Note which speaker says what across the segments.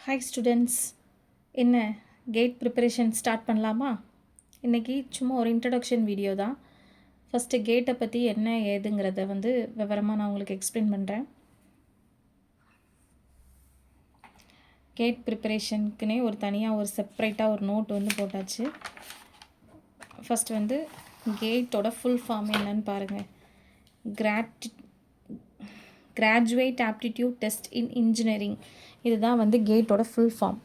Speaker 1: Hi students, என்ன gate preparation start பண்ணலாமா? இன்றைக்கி சும்மா ஒரு இன்ட்ரடக்ஷன் வீடியோ தான். ஃபஸ்ட்டு கேட்டை பற்றி என்ன ஏதுங்கிறத விவரமாக நான் உங்களுக்கு எக்ஸ்பிளைன் பண்ணுறேன். கேட் ப்ரிப்பரேஷனுக்குனே தனியாக செப்பரேட்டாக ஒரு நோட் போட்டாச்சு. ஃபஸ்ட்டு கேட்டோட ஃபுல் ஃபார்ம் என்னன்னு பாருங்கள். கிராஜுவேட் ஆப்டிடியூட் டெஸ்ட் இன் இன்ஜினியரிங், இதுதான் கேட்டோட ஃபுல் ஃபார்ம்.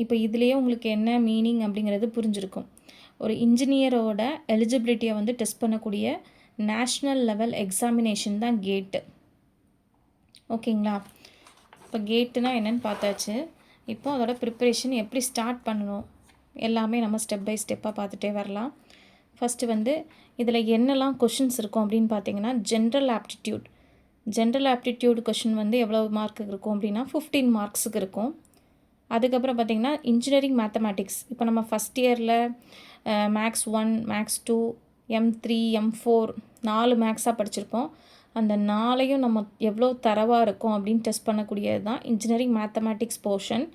Speaker 1: இப்போ இதுலேயே உங்களுக்கு என்ன மீனிங் அப்படிங்கிறது புரிஞ்சிருக்கும். ஒரு இன்ஜினியரோட எலிஜிபிலிட்டியை டெஸ்ட் பண்ணக்கூடிய நேஷ்னல் லெவல் எக்ஸாமினேஷன் தான் கேட்டு. ஓகேங்களா? இப்போ கேட்டுனா என்னென்னு பார்த்தாச்சு. இப்போ அதோட ப்ரிப்பரேஷன் எப்படி ஸ்டார்ட் பண்ணணும் எல்லாமே நம்ம ஸ்டெப் பை ஸ்டெப்பாக பார்த்துட்டே வரலாம். ஃபஸ்ட்டு இதில் என்னெல்லாம் கொஷின்ஸ் இருக்கும் அப்படின்னு பார்த்தீங்கன்னா, ஜென்ரல் ஆப்டிடியூட் கொஷின் எவ்வளோ மார்க்குக்கு இருக்கும் அப்படின்னா 15 மார்க்ஸுக்கு இருக்கும். அதுக்கப்புறம் பார்த்திங்கன்னா இன்ஜினியரிங் மேத்தமேட்டிக்ஸ், இப்போ நம்ம ஃபஸ்ட் இயரில் மேக்ஸ் 1, மேக்ஸ் 2, M3, M4 4 மேக்ஸாக படிச்சிருப்போம். அந்த 4ஐயும் நம்ம எவ்வளோ தரவாக இருக்கும் அப்படின்னு டெஸ்ட் பண்ணக்கூடியது தான் இன்ஜினியரிங் மேத்தமேட்டிக்ஸ் போர்ஷன்.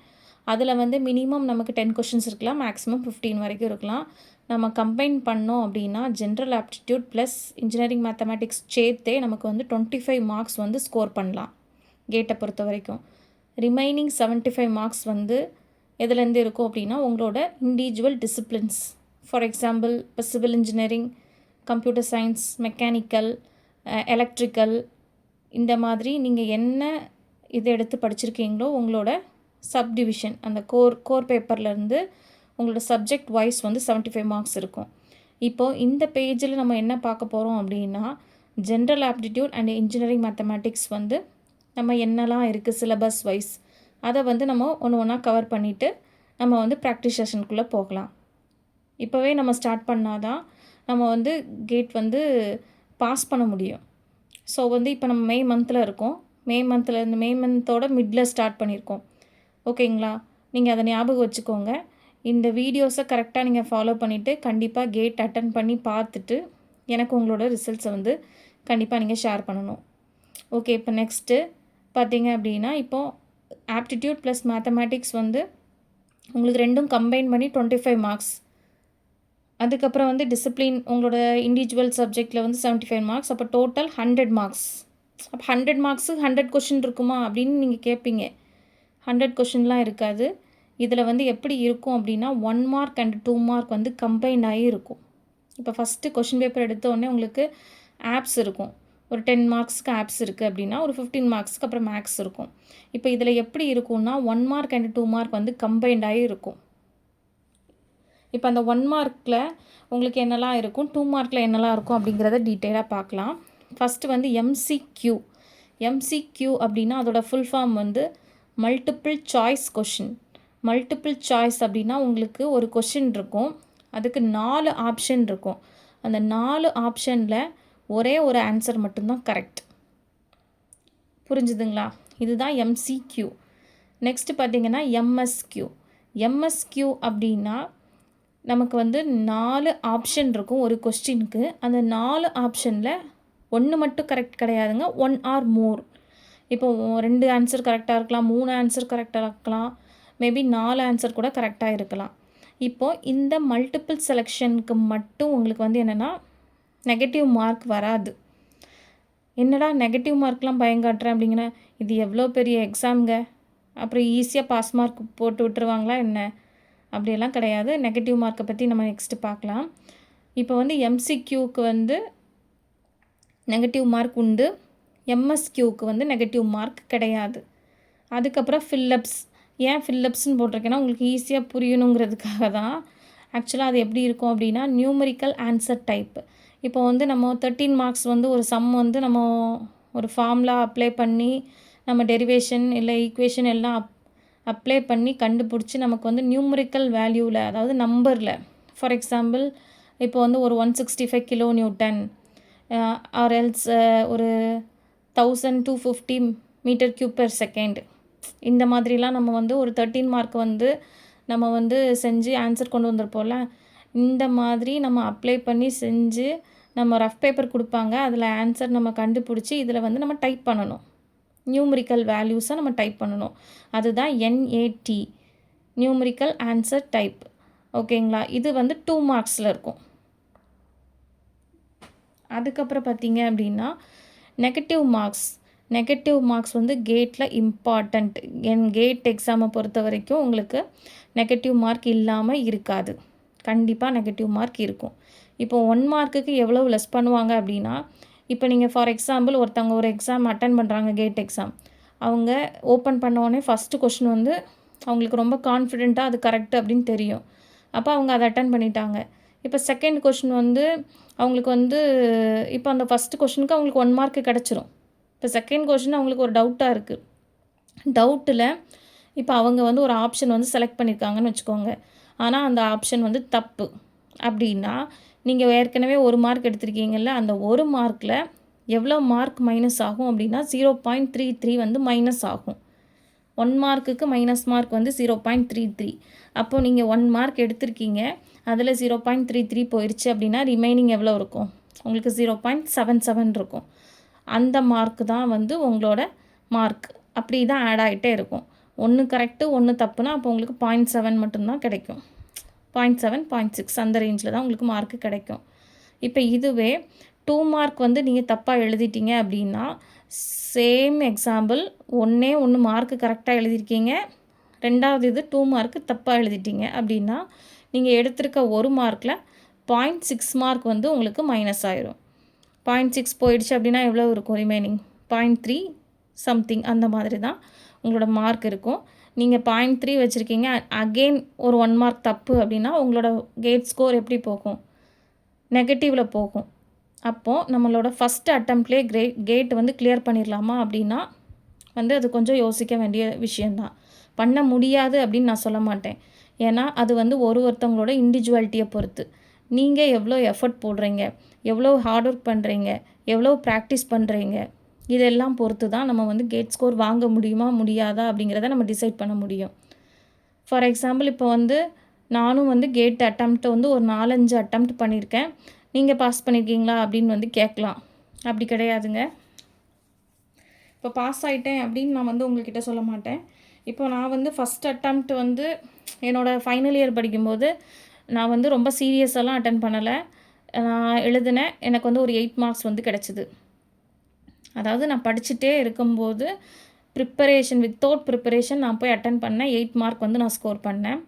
Speaker 1: அதில் மினிமம் நமக்கு 10 கொஷின்ஸ் இருக்கலாம், மேக்ஸிமம் 15 வரைக்கும் இருக்கலாம். நம்ம கம்பைன் பண்ணோம் அப்படின்னா general aptitude plus engineering mathematics சேர்த்தே நமக்கு 25 மார்க்ஸ் ஸ்கோர் பண்ணலாம் கேட்டை பொறுத்த வரைக்கும். ரிமைனிங் 75 மார்க்ஸ் எதுலேருந்து இருக்கும் அப்படின்னா உங்களோட இண்டிவிஜுவல் டிசிப்ளின்ஸ். ஃபார் எக்ஸாம்பிள், இப்போ civil engineering, computer science, mechanical, electrical, இந்த மாதிரி நீங்கள் என்ன இதை எடுத்து படிச்சிருக்கீங்களோ உங்களோட சப்டிவிஷன் அந்த கோர் பேப்பர்லேருந்து உங்களோட சப்ஜெக்ட் வைஸ் 75 மார்க்ஸ் இருக்கும். இப்போது இந்த பேஜில் நம்ம என்ன பார்க்க போகிறோம் அப்படின்னா general aptitude and engineering mathematics நம்ம என்னெல்லாம் இருக்குது சிலபஸ் வைஸ் அதை நம்ம ஒன்று ஒன்றா கவர் பண்ணிவிட்டு நம்ம ப்ராக்டிஸ் செஷனுக்குள்ளே போகலாம். இப்போவே நம்ம ஸ்டார்ட் பண்ணால் தான் நம்ம கேட் பாஸ் பண்ண முடியும். ஸோ இப்போ நம்ம மே மந்தில் இருக்கோம். மே மந்தோட மிடில் ஸ்டார்ட் பண்ணியிருக்கோம். ஓகேங்களா? நீங்கள் அதை ஞாபகம் வச்சுக்கோங்க. இந்த வீடியோஸை கரெக்டாக நீங்கள் ஃபாலோ பண்ணிவிட்டு கண்டிப்பாக கேட் அட்டன் பண்ணி பார்த்துட்டு எனக்கு உங்களோட ரிசல்ட்ஸை கண்டிப்பாக நீங்கள் ஷேர் பண்ணணும். ஓகே, இப்போ நெக்ஸ்ட்டு பார்த்தீங்க அப்படின்னா இப்போது ஆப்டிடியூட் ப்ளஸ் மேத்தமேட்டிக்ஸ் உங்களுக்கு ரெண்டும் கம்பைன் பண்ணி 25 மார்க்ஸ். அதுக்கப்புறம் டிசிப்ளின் உங்களோட இண்டிவிஜுவல் சப்ஜெக்டில் 75 மார்க்ஸ். அப்போ டோட்டல் 100 மார்க்ஸ். அப்போ 100 மார்க்ஸு 100 கொஷின் இருக்குமா அப்படின்னு நீங்கள் கேட்பீங்க. 100 கொஷின்லாம் இருக்காது. இதில் எப்படி இருக்கும் அப்படின்னா 1 மார்க் அண்ட் 2 மார்க் கம்பைண்ட் ஆகி இருக்கும். இப்போ ஃபஸ்ட்டு கொஷின் பேப்பர் எடுத்தோடனே உங்களுக்கு ஆப்ஸ் இருக்கும். ஒரு 10 மார்க்ஸ்க்கு ஆப்ஸ் இருக்குது அப்படின்னா ஒரு 15 மார்க்ஸ்க்கு அப்புறம் மேக்ஸ் இருக்கும். இப்போ இதில் எப்படி இருக்கும்னா 1 மார்க் அண்ட் 2 மார்க் கம்பைண்ட் ஆகி இருக்கும். இப்போ அந்த 1 மார்க்கில் உங்களுக்கு என்னெல்லாம் இருக்கும், 2 மார்க்கில் என்னெல்லாம் இருக்கும் அப்படிங்கிறத டீட்டெயிலாக பார்க்கலாம். ஃபஸ்ட்டு எம்சிக்யூ அப்படின்னா அதோட full form multiple choice question. Multiple choice அப்படின்னா உங்களுக்கு ஒரு கொஷின் இருக்கும், அதுக்கு 4 ஆப்ஷன் இருக்கும். அந்த 4 ஆப்ஷனில் ஒரே ஒரு ஆன்சர் மட்டும்தான் கரெக்ட். புரிஞ்சுதுங்களா? இதுதான் எம்சிக்யூ. நெக்ஸ்ட்டு பார்த்தீங்கன்னா எம்எஸ்க்யூ அப்படின்னா நமக்கு 4 ஆப்ஷன் இருக்கும் ஒரு கொஸ்டினுக்கு. அந்த 4 ஆப்ஷனில் 1 மட்டும் கரெக்ட் கிடையாதுங்க, 1 ஆர் மோர். இப்போ 2 ஆன்சர் கரெக்டாக இருக்கலாம், 3 ஆன்சர் கரெக்டாக இருக்கலாம், மேபி 4 ஆன்சர் கூட கரெக்டாக இருக்கலாம். இப்போது இந்த மல்டிபிள் செலெக்ஷனுக்கு மட்டும் உங்களுக்கு என்னென்னா நெகட்டிவ் மார்க் வராது. என்னடா நெகட்டிவ் மார்க்லாம் பயங்காட்டுறேன் அப்படிங்கிற, இது எவ்வளோ பெரிய எக்ஸாம்ங்க, அப்புறம் ஈஸியாக பாஸ் மார்க் போட்டு விட்டுருவாங்களா என்ன? அப்படியெல்லாம் கிடையாது. நெகட்டிவ் மார்க்கை பற்றி நம்ம நெக்ஸ்ட்டு பார்க்கலாம். இப்போ எம்சிக்யூவுக்கு நெகட்டிவ் மார்க் உண்டு, எம்எஸ்க்யூவுக்கு நெகட்டிவ் மார்க் கிடையாது. அதுக்கப்புறம் ஃபில்லப்ஸ். ஏன் ஃபில்லப்ஸ்ன்னு போட்டிருக்கேன்னா உங்களுக்கு ஈஸியாக புரியணுங்கிறதுக்காக தான். ஆக்சுவலாக அது எப்படி இருக்கும் அப்படின்னா நியூமரிக்கல் ஆன்சர் டைப். இப்போ நம்ம 13 மார்க்ஸ் ஒரு சம் நம்ம ஒரு ஃபார்முலா அப்ளை பண்ணி நம்ம டெரிவேஷன் இல்லை ஈக்குவேஷன் எல்லாம் அப்ளை பண்ணி கண்டுபிடிச்சி நமக்கு நியூமரிக்கல் வேல்யூவில், அதாவது நம்பரில், ஃபார் எக்ஸாம்பிள் இப்போ ஒரு 165 கிலோ நியூட்டன் ஆர் எல்ஸ் ஒரு 1250 மீட்டர் கியூப் பெர் செகண்ட், இந்த மாதிரிலாம் நம்ம ஒரு 13 மார்க் நம்ம செஞ்சு ஆன்சர் கொண்டு வந்திருப்போம்ல. இந்த மாதிரி நம்ம அப்ளை பண்ணி செஞ்சு நம்ம ரஃப் பேப்பர் கொடுப்பாங்க, அதில் ஆன்சர் நம்ம கண்டுபிடிச்சி இதில் நம்ம டைப் பண்ணணும். நியூமரிக்கல் வேல்யூஸை நம்ம டைப் பண்ணணும். அதுதான் NAT, நியூமரிக்கல் ஆன்சர் டைப். ஓகேங்களா? இது வந்து 2 மார்க்ஸில் இருக்கும். அதுக்கப்புறம் பார்த்தீங்க அப்படின்னா நெகட்டிவ் மார்க்ஸ் வந்து கேட்டில் இம்பார்ட்டண்ட். கேட் எக்ஸாமை பொறுத்த வரைக்கும் உங்களுக்கு நெகட்டிவ் மார்க் இல்லாமல் இருக்காது. கண்டிப்பாக நெகட்டிவ் மார்க் இருக்கும். இப்போ 1 மார்க்குக்கு எவ்வளோ லெஸ் பண்ணுவாங்க அப்படின்னா, இப்போ நீங்கள் ஃபார் எக்ஸாம்பிள் ஒருத்தவங்க ஒரு எக்ஸாம் அட்டன் பண்ணுறாங்க, கேட் எக்ஸாம். அவங்க ஓப்பன் பண்ணோடனே ஃபஸ்ட்டு கொஷின் வந்து அவங்களுக்கு ரொம்ப கான்ஃபிடெண்ட்டாக அது கரெக்ட் அப்படின்னு தெரியும். அப்போ அவங்க அதை அட்டன் பண்ணிட்டாங்க. இப்போ செகண்ட் கொஷின் வந்து அவங்களுக்கு வந்து இப்போ அந்த ஃபஸ்ட்டு கொஷினுக்கு அவங்களுக்கு 1 மார்க்கு கிடச்சிரும். இப்போ செகண்ட் கொஷின் அவங்களுக்கு ஒரு டவுட்டாக இருக்குது. டவுட்டில் இப்போ அவங்க வந்து ஒரு ஆப்ஷன் வந்து செலக்ட் பண்ணியிருக்காங்கன்னு வச்சுக்கோங்க. ஆனால் அந்த ஆப்ஷன் வந்து தப்பு அப்படின்னா, நீங்கள் ஏற்கனவே 1 மார்க் எடுத்திருக்கீங்கல்ல, அந்த 1 மார்க்கில் எவ்வளோ மார்க் மைனஸ் ஆகும் அப்படின்னா 0.33 வந்து மைனஸ் ஆகும். 1 மார்க்குக்கு மைனஸ் மார்க் வந்து 0.33. அப்போது நீங்கள் 1 மார்க் எடுத்திருக்கீங்க, அதில் 0.33 போயிடுச்சு அப்படின்னா ரிமைனிங் எவ்வளோ இருக்கும்? உங்களுக்கு 0.77 இருக்கும். அந்த மார்க் தான் வந்து உங்களோட மார்க். அப்படி தான் ஆட் ஆகிட்டே இருக்கும். 1 கரெக்டு 1 தப்புனா அப்போ உங்களுக்கு 0.7 மட்டும்தான் கிடைக்கும். 0.7 0.6 அந்த ரேஞ்சில் தான் உங்களுக்கு மார்க்கு கிடைக்கும். இப்போ இதுவே 2 மார்க் வந்து நீங்கள் தப்பாக எழுதிட்டீங்க அப்படின்னா, சேம் எக்ஸாம்பிள் 1 மார்க்கு கரெக்டாக எழுதியிருக்கீங்க, 2வது இது 2 மார்க்கு தப்பாக எழுதிட்டீங்க அப்படின்னா, நீங்கள் எடுத்திருக்க 1 மார்க்கில் 0.6 மார்க் வந்து உங்களுக்கு மைனஸ் ஆயிரும். 0.6 போயிடுச்சு அப்படின்னா எவ்வளோ இருக்கும் ரிமைனிங்? 0.3 சம்திங் அந்த மாதிரி தான் உங்களோட மார்க் இருக்கும். நீங்கள் 0.3 வச்சுருக்கீங்க, அகெயின் ஒரு 1 மார்க் தப்பு அப்படின்னா உங்களோட கேட் ஸ்கோர் எப்படி போகும்? நெகட்டிவில் போகும். அப்போது நம்மளோட ஃபஸ்ட் அட்டம்ப்ட்லேயே கேட் வந்து கிளியர் பண்ணிடலாமா அப்படின்னா வந்து அது கொஞ்சம் யோசிக்க வேண்டிய விஷயந்தான். பண்ண முடியாது அப்படின்னு நான் சொல்ல மாட்டேன். ஏன்னா அது வந்து ஒருத்தவங்களோட இண்டிவிஜுவாலிட்டியை பொறுத்து. நீங்கள் எவ்வளோ எஃபர்ட் போடுறீங்க, எவ்வளோ ஹார்ட் ஒர்க் பண்ணுறீங்க, எவ்வளோ ப்ராக்டிஸ் பண்ணுறீங்க, இதெல்லாம் பொறுத்து தான் நம்ம வந்து கேட் ஸ்கோர் வாங்க முடியுமா முடியாதா அப்படிங்கிறத நம்ம டிசைட் பண்ண முடியும். ஃபார் எக்ஸாம்பிள் இப்போ வந்து நானும் வந்து கேட் அட்டம்ப்ட் வந்து ஒரு 4-5 அட்டம்ப்ட் பண்ணியிருக்கேன். நீங்கள் பாஸ் பண்ணியிருக்கீங்களா அப்படின்னு வந்து கேட்கலாம். அப்படி கிடையாதுங்க. இப்போ பாஸ் ஆகிட்டேன் அப்படின்னு நான் வந்து உங்கள்கிட்ட சொல்ல மாட்டேன். இப்போ நான் வந்து ஃபஸ்ட் அட்டம்ப்ட் வந்து என்னோடய ஃபைனல் இயர் படிக்கும்போது நான் வந்து ரொம்ப சீரியஸெல்லாம் அட்டன் பண்ணலை. நான் எழுதினேன், எனக்கு வந்து ஒரு 8 மார்க்ஸ் வந்து கிடச்சிது. அதாவது நான் படிச்சுட்டே இருக்கும்போது வித்தவுட் ப்ரிப்பரேஷன் நான் போய் அட்டன் பண்ணேன். 8 மார்க் வந்து நான் ஸ்கோர் பண்ணேன்.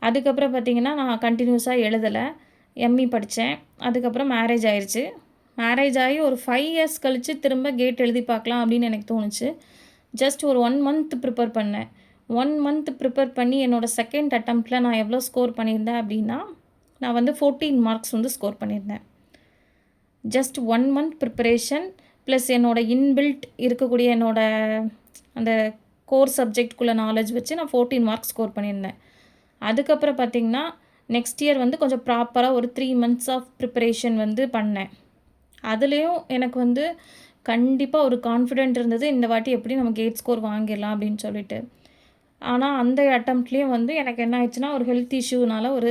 Speaker 1: அதுக்கப்புறம் பார்த்திங்கன்னா நான் கண்டினியூஸாக எழுதலை, எம்இ படித்தேன். அதுக்கப்புறம் மேரேஜ் ஆயிடுச்சு. மேரேஜ் ஆகி ஒரு 5 இயர்ஸ் கழித்து திரும்ப கேட் எழுதி பார்க்கலாம் அப்படின்னு எனக்கு தோணுச்சு. ஜஸ்ட் ஒரு 1 மந்த் ப்ரிப்பேர் பண்ணேன். 1 மந்த் ப்ரிப்பேர் பண்ணி என்னோடய செகண்ட் அட்டம்ப்டில் நான் எவ்வளோ ஸ்கோர் பண்ணியிருந்தேன் அப்படின்னா, நான் வந்து 14 மார்க்ஸ் வந்து ஸ்கோர் பண்ணியிருந்தேன். ஜஸ்ட் 1 மந்த் ப்ரிப்பரேஷன் ப்ளஸ் என்னோடய இன்பில்ட் இருக்கக்கூடிய என்னோடய அந்த கோர் சப்ஜெக்ட்குள்ளே நாலேஜ் வச்சு நான் 14 மார்க்ஸ் ஸ்கோர் பண்ணியிருந்தேன். அதுக்கப்புறம் பார்த்திங்கன்னா நெக்ஸ்ட் இயர் வந்து கொஞ்சம் ப்ராப்பராக ஒரு 3 மந்த்ஸ் ஆஃப் ப்ரிப்பரேஷன் வந்து பண்ணேன். அதுலேயும் எனக்கு வந்து கண்டிப்பாக ஒரு கான்ஃபிடென்ட் இருந்தது, இந்த வாட்டி எப்படி நம்ம கேட் ஸ்கோர் வாங்கிடலாம் அப்படின்னு சொல்லிட்டு. ஆனால் அந்த அட்டம்ப்ட்லேயும் வந்து எனக்கு என்ன ஆயிடுச்சுன்னா, ஒரு ஹெல்த் இஷ்யூனால் ஒரு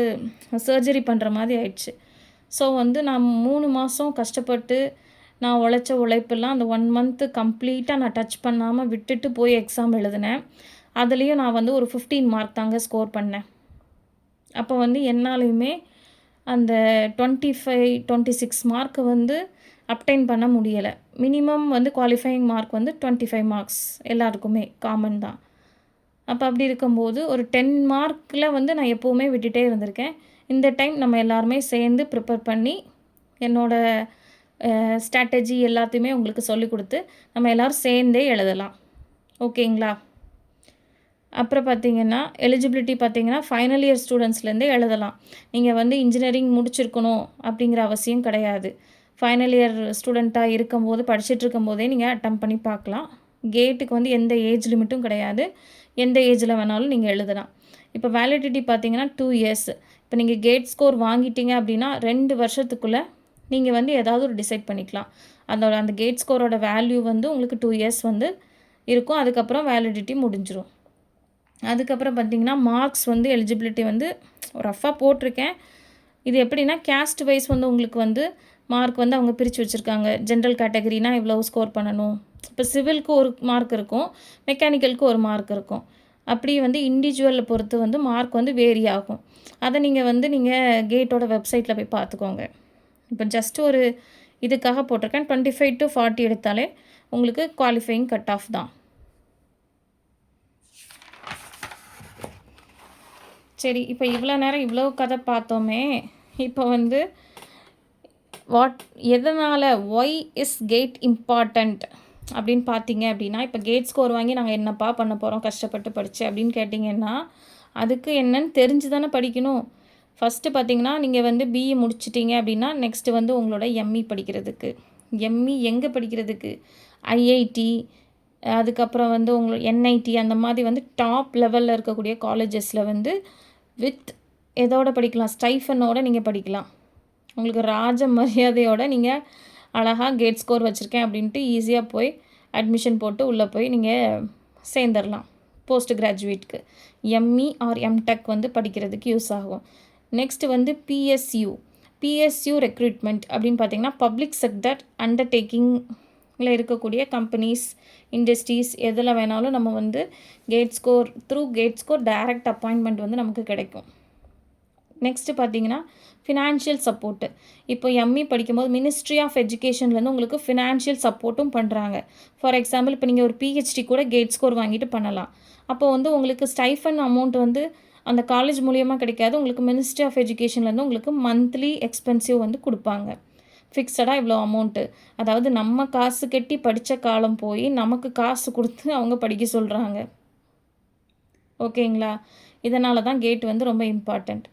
Speaker 1: சர்ஜரி பண்ணுற மாதிரி ஆயிடுச்சு. ஸோ வந்து நான் 3 மாதம் கஷ்டப்பட்டு நான் உழைச்ச உழைப்பெல்லாம் அந்த 1 மந்த்து கம்ப்ளீட்டாக நான் டச் பண்ணாமல் விட்டுட்டு போய் எக்ஸாம் எழுதினேன். அதுலேயும் நான் வந்து ஒரு 15 மார்க் தாங்க ஸ்கோர் பண்ணேன். அப்போ வந்து என்னாலையுமே அந்த 25-26 மார்க்கை வந்து அப்டைன் பண்ண முடியலை. மினிமம் வந்து குவாலிஃபையிங் மார்க் வந்து 25 மார்க்ஸ் எல்லாருக்குமே காமன் தான். அப்போ அப்படி இருக்கும்போது ஒரு 10 மார்க்கில் வந்து நான் எப்போவுமே விட்டுட்டே இருந்திருக்கேன். இந்த டைம் நம்ம எல்லாருமே சேர்ந்து ப்ரிப்பேர் பண்ணி என்னோடய ஸ்ட்ராட்டஜி எல்லாத்தையுமே உங்களுக்கு சொல்லிக் கொடுத்து நம்ம எல்லோரும் சேர்ந்தே எழுதலாம். ஓகேங்களா? அப்புறம் பார்த்திங்கன்னா எலிஜிபிலிட்டி பார்த்திங்கன்னா ஃபைனல் இயர் ஸ்டூடெண்ட்ஸ்லேருந்தே எழுதலாம். நீங்கள் வந்து இன்ஜினியரிங் முடிச்சிருக்கணும் அப்படிங்கிற அவசியம் கிடையாது. ஃபைனல் இயர் ஸ்டூடெண்ட்டாக இருக்கும்போது படிச்சுட்டு இருக்கும்போதே நீங்கள் அட்டம் பண்ணி பார்க்கலாம். கேட்டுக்கு வந்து எந்த ஏஜ் லிமிட்டும் கிடையாது. எந்த ஏஜில் வேணாலும் நீங்கள் எழுதலாம். இப்போ வேலிடிட்டி பார்த்திங்கன்னா 2 இயர்ஸ். இப்போ நீங்கள் கேட் ஸ்கோர் வாங்கிட்டீங்க அப்படின்னா 2 வருஷத்துக்குள்ளே நீங்கள் வந்து ஏதாவது ஒரு டிசைட் பண்ணிக்கலாம். அந்த கேட் ஸ்கோரோட வேல்யூ வந்து உங்களுக்கு 2 இயர்ஸ் வந்து இருக்கும். அதுக்கப்புறம் வேலிடிட்டி முடிஞ்சிடும். அதுக்கப்புறம் பார்த்திங்கன்னா மார்க்ஸ் வந்து எலிஜிபிலிட்டி வந்து ரஃபாக போட்டிருக்கேன். இது எப்படின்னா கேஸ்ட் வைஸ் வந்து உங்களுக்கு வந்து மார்க் வந்து அவங்க பிரித்து வச்சுருக்காங்க. ஜென்ரல் கேட்டகரினா இவ்வளோ ஸ்கோர் பண்ணணும், இப்போ சிவிலுக்கு ஒரு மார்க் இருக்கும், மெக்கானிக்கலுக்கு ஒரு மார்க் இருக்கும். அப்படி வந்து இண்டிவிஜுவலை பொறுத்து வந்து மார்க் வந்து வேரி ஆகும். அதை நீங்கள் கேட்டோட வெப்சைட்டில் போய் பார்த்துக்கோங்க. இப்போ ஜஸ்ட் ஒரு இதுக்காக போட்டிருக்கேன். 25 to 40 எடுத்தாலே உங்களுக்கு குவாலிஃபையிங் கட் ஆஃப் தான். சரி, இப்போ இவ்வளோ நேரம் இவ்வளோ கதை பார்த்தோமே. இப்போ வந்து எதனால் ஒய் இஸ் கேட் இம்பார்ட்டண்ட் அப்படின்னு பார்த்தீங்க அப்படின்னா, இப்போ கேட் ஸ்கோர் வாங்கி நாங்கள் என்னப்பா பண்ண போகிறோம் கஷ்டப்பட்டு படித்து அப்படின்னு கேட்டிங்கன்னா, அதுக்கு என்னன்னு தெரிஞ்சு தானே படிக்கணும். ஃபஸ்ட்டு பார்த்தீங்கன்னா, நீங்கள் வந்து பிஇ முடிச்சிட்டிங்க அப்படின்னா நெக்ஸ்ட்டு வந்து உங்களோட எம்இ படிக்கிறதுக்கு. எம்இ எங்கே படிக்கிறதுக்கு? ஐஐடி, அதுக்கப்புறம் வந்து உங்களுக்கு என்ஐடி, அந்த மாதிரி வந்து டாப் லெவலில் இருக்கக்கூடிய காலேஜஸில் வந்து வித் எதோட படிக்கலாம், ஸ்டைஃபனோட நீங்கள் படிக்கலாம். உங்களுக்கு ராஜ மரியாதையோடு நீங்கள் அழகாக கேட் ஸ்கோர் வச்சுருக்கேன் அப்படின்ட்டு ஈஸியாக போய் அட்மிஷன் போட்டு உள்ளே போய் நீங்கள் சேர்ந்துடலாம் போஸ்ட் கிராஜுவேட்க்கு. எம்இ ஆர் எம்டெக் வந்து படிக்கிறதுக்கு யூஸ் ஆகும். நெக்ஸ்ட்டு வந்து பிஎஸ்யூ ரெக்ரூட்மெண்ட் அப்படின்னு பார்த்தீங்கன்னா, பப்ளிக் செக்டர் அண்டர்டேக்கிங்கில் இருக்கக்கூடிய கம்பெனிஸ், இண்டஸ்ட்ரீஸ் எதில் வேணாலும் நம்ம வந்து கேட் ஸ்கோர் டைரக்ட் அப்பாயின்மெண்ட் வந்து நமக்கு கிடைக்கும். நெக்ஸ்ட்டு பார்த்தீங்கன்னா, ஃபினான்ஷியல் சப்போர்ட்டு. இப்போ எம்இ படிக்கும்போது மினிஸ்ட்ரி ஆஃப் எஜுகேஷன்லேருந்து உங்களுக்கு ஃபினான்ஷியல் சப்போர்ட்டும் பண்ணுறாங்க. ஃபார் எக்ஸாம்பிள் இப்போ நீங்கள் ஒரு பிஹெச்டி கூட கேட் ஸ்கோர் வாங்கிட்டு பண்ணலாம். அப்போ வந்து உங்களுக்கு ஸ்டைஃபன் அமௌண்ட் வந்து அந்த காலேஜ் மூலியமாக கிடைக்காது. உங்களுக்கு மினிஸ்ட்ரி ஆஃப் எஜுகேஷன்லேருந்து உங்களுக்கு மந்த்லி எக்ஸ்பென்சிவ் வந்து கொடுப்பாங்க. ஃபிக்ஸடாக இவ்வளோ அமௌண்ட்டு. அதாவது நம்ம காசு கட்டி படித்த காலம் போய் நமக்கு காசு கொடுத்து அவங்க படிக்க சொல்கிறாங்க. ஓகேங்களா? இதனால தான் கேட் வந்து ரொம்ப இம்பார்ட்டண்ட்.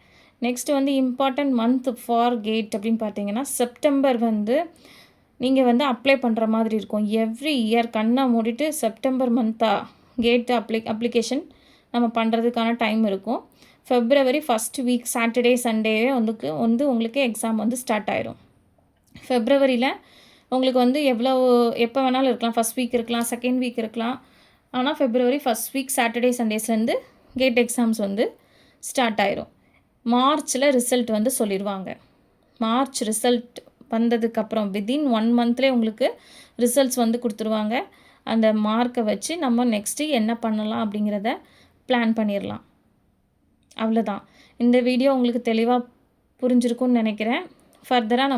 Speaker 1: நெக்ஸ்ட்டு வந்து இம்பார்ட்டண்ட் மந்த் ஃபார் கேட் அப்படின்னு பார்த்தீங்கன்னா, செப்டம்பர் வந்து நீங்கள் வந்து அப்ளை பண்ணுற மாதிரி இருக்கும். எவ்ரி இயர் கண்ணை மூடிட்டு செப்டம்பர் கேட் அப்ளிகேஷன் நம்ம பண்ணுறதுக்கான டைம் இருக்கும். ஃபெப்ரவரி ஃபஸ்ட் வீக் சாட்டர்டே சண்டேவே வந்து உங்களுக்கு எக்ஸாம் வந்து ஸ்டார்ட் ஆயிரும். ஃபெப்ரவரியில் உங்களுக்கு வந்து எப்போ வேணாலும் இருக்கலாம். ஃபஸ்ட் வீக் இருக்கலாம், செகண்ட் வீக் இருக்கலாம். ஆனால் ஃபெப்ரவரி ஃபஸ்ட் வீக் சாட்டர்டே சண்டேஸ்லேருந்து கேட் எக்ஸாம்ஸ் வந்து ஸ்டார்ட் ஆயிரும். மார்ச்சில் ரிசல்ட் வந்து சொல்லிடுவாங்க. மார்ச் ரிசல்ட் வந்ததுக்கப்புறம் வித்தின் 1 மந்த்லேயே உங்களுக்கு ரிசல்ட்ஸ் வந்து கொடுத்துருவாங்க. அந்த மார்க்கை வச்சு நம்ம நெக்ஸ்ட்டு என்ன பண்ணலாம் அப்படிங்கிறத பிளான் பண்ணிடலாம். அவ்வளோதான். இந்த வீடியோ உங்களுக்கு தெளிவாக புரிஞ்சிருக்கும்னு நினைக்கிறேன். ஃபர்தராக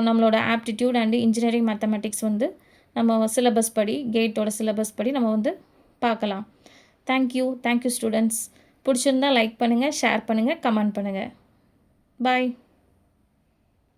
Speaker 1: நம்மளோட ஆப்டிடியூட் அண்டு இன்ஜினியரிங் மேத்தமெட்டிக்ஸ் வந்து நம்ம சிலபஸ் படி, கேட்டோட சிலபஸ் படி நம்ம வந்து பார்க்கலாம். Thank you students. பிடிச்சிருந்தால் லைக் பண்ணுங்கள், ஷேர் பண்ணுங்கள், கமெண்ட் பண்ணுங்கள். பாய்.